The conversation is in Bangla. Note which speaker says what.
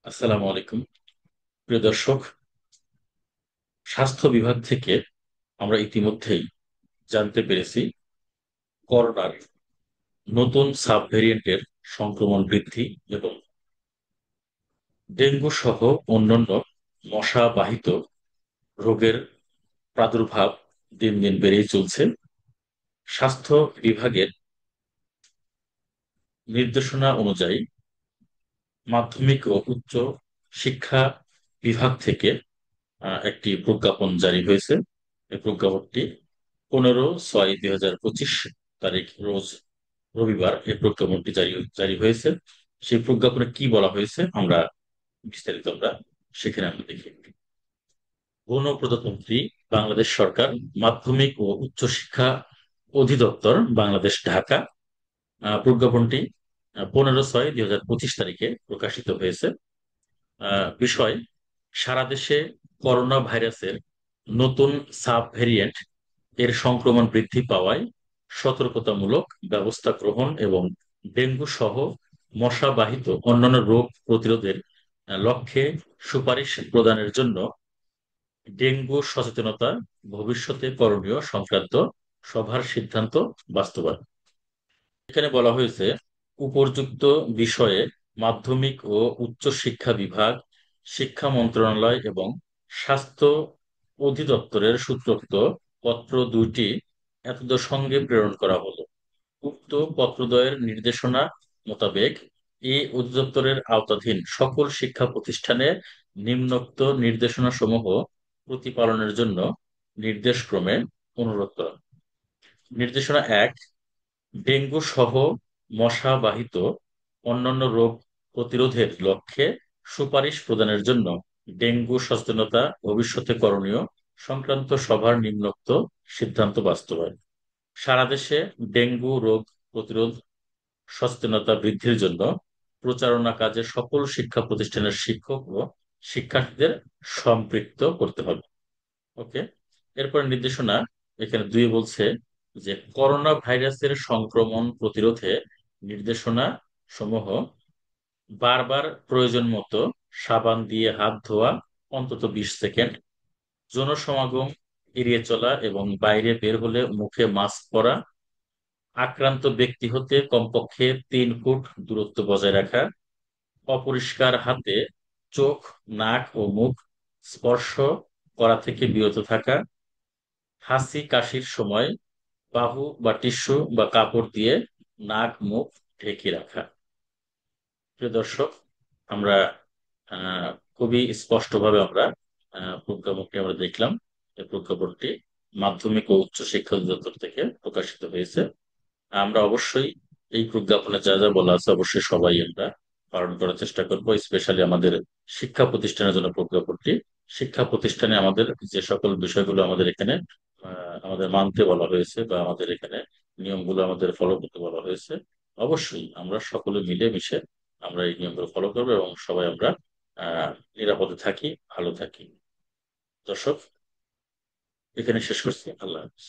Speaker 1: আসসালামু আলাইকুম। প্রিয় দর্শক, স্বাস্থ্য বিভাগ থেকে আমরা ইতিমধ্যেই জানতে পেরেছি করোনার নতুন সাব ভেরিয়েন্টের সংক্রমণ বৃদ্ধি এবং ডেঙ্গু সহ অন্যান্য মশাবাহিত রোগের প্রাদুর্ভাব দিন দিন বেড়েই চলছে। স্বাস্থ্য বিভাগের নির্দেশনা অনুযায়ী মাধ্যমিক ও উচ্চ শিক্ষা বিভাগ থেকে একটি প্রজ্ঞাপন জারি হয়েছে। এই প্রজ্ঞাপনটি 15/6/2025 তারিখ রোজ রবিবার এই প্রজ্ঞাপনটি জারি জারি হয়েছে। সেই প্রজ্ঞাপনে কি বলা হয়েছে আমরা বিস্তারিত সেখানে আমরা দেখি। গণপ্রজাতন্ত্রী বাংলাদেশ সরকার, মাধ্যমিক ও উচ্চ শিক্ষা অধিদপ্তর বাংলাদেশ, ঢাকা। প্রজ্ঞাপনটি 15/6/2025 তারিখে প্রকাশিত হয়েছে। বিষয়: সারা দেশে করোনা ভাইরাসের নতুন সাব ভেরিয়েন্ট এর সংক্রমণ বৃদ্ধি পাওয়ায় সতর্কতামূলক ব্যবস্থা গ্রহণ এবং ডেঙ্গু সহ মশাবাহিত অন্যান্য রোগ প্রতিরোধের লক্ষ্যে সুপারিশ প্রদানের জন্য ডেঙ্গু সচেতনতা ভবিষ্যতে করণীয় সংক্রান্ত সভার সিদ্ধান্ত বাস্তবায়ন। এখানে বলা হয়েছে, উপর্যুক্ত বিষয়ে মাধ্যমিক ও উচ্চ শিক্ষা বিভাগ, শিক্ষা মন্ত্রণালয় এবং স্বাস্থ্য অধিদপ্তরের সূত্রোক্ত পত্র দুইটি এতদ সঙ্গে প্রেরণ করা হলো। উক্ত পত্রদ্বয়ের নির্দেশনা মোতাবেক এই অধিদপ্তরের আওতাধীন সকল শিক্ষা প্রতিষ্ঠানে নিম্নোক্ত নির্দেশনাসমূহ প্রতিপালনের জন্য নির্দেশক্রমে অনুরোধ করা। নির্দেশনা 1: ডেঙ্গু সহ মশাবাহিত অন্যান্য রোগ প্রতিরোধের লক্ষ্যে সুপারিশ প্রদানের জন্য ডেঙ্গু সচেতনতা ভবিষ্যতে করণীয় সংক্রান্ত সভার নিম্নোক্ত সিদ্ধান্ত বাস্তবায়ন। সারা দেশে ডেঙ্গু রোগ প্রতিরোধ সচেতনতা বৃদ্ধির জন্য প্রচারণা কাজে সকল শিক্ষা প্রতিষ্ঠানের শিক্ষক ও শিক্ষার্থীদের সম্পৃক্ত করতে হবে। ওকে। এরপর নির্দেশনা এখানে 2 বলছে যে করোনা ভাইরাসের সংক্রমণ প্রতিরোধে নির্দেশনা সমূহ: বারবার প্রয়োজন মতো সাবান দিয়ে হাত ধোয়া অন্তত 20 সেকেন্ড, জনসমাগম এড়িয়ে চলা এবং বাইরে বের হলে মুখে মাস্ক পরা, আক্রান্ত ব্যক্তি হতে কমপক্ষে 3 ফুট দূরত্ব বজায় রাখা, অপরিষ্কার হাতে চোখ, নাক ও মুখ স্পর্শ করা থেকে বিরত থাকা, হাঁচি কাশির সময় বাহু বা টিস্যু বা কাপড় দিয়ে নাক মুখ ঢেকে রাখা। প্রিয় দর্শক, আমরা আহ খুবই স্পষ্টভাবে আমরা প্রজ্ঞাপনটি আমরা দেখলাম। এই প্রজ্ঞাপনটি মাধ্যমিক ও উচ্চ শিক্ষা অধিদপ্তর থেকে প্রকাশিত হয়েছে। আমরা অবশ্যই এই প্রজ্ঞাপনে যা যা বলা আছে অবশ্যই সবাই আমরা পালন করার চেষ্টা করব, স্পেশালি আমাদের শিক্ষা প্রতিষ্ঠানের জন্য প্রজ্ঞাপনটি। শিক্ষা প্রতিষ্ঠানে আমাদের যে সকল বিষয়গুলো আমাদের এখানে আমাদের মানতে বলা হয়েছে বা আমাদের এখানে নিয়মগুলো আমাদের ফলো করতে বলা হয়েছে, অবশ্যই আমরা সকলে মিলে মিশে আমরা এই নিয়মগুলো ফলো করবো এবং সবাই আমরা আহ নিরাপদে থাকি, ভালো থাকি। দর্শক, এখানে শেষ করছি। আল্লাহ হাফেজ।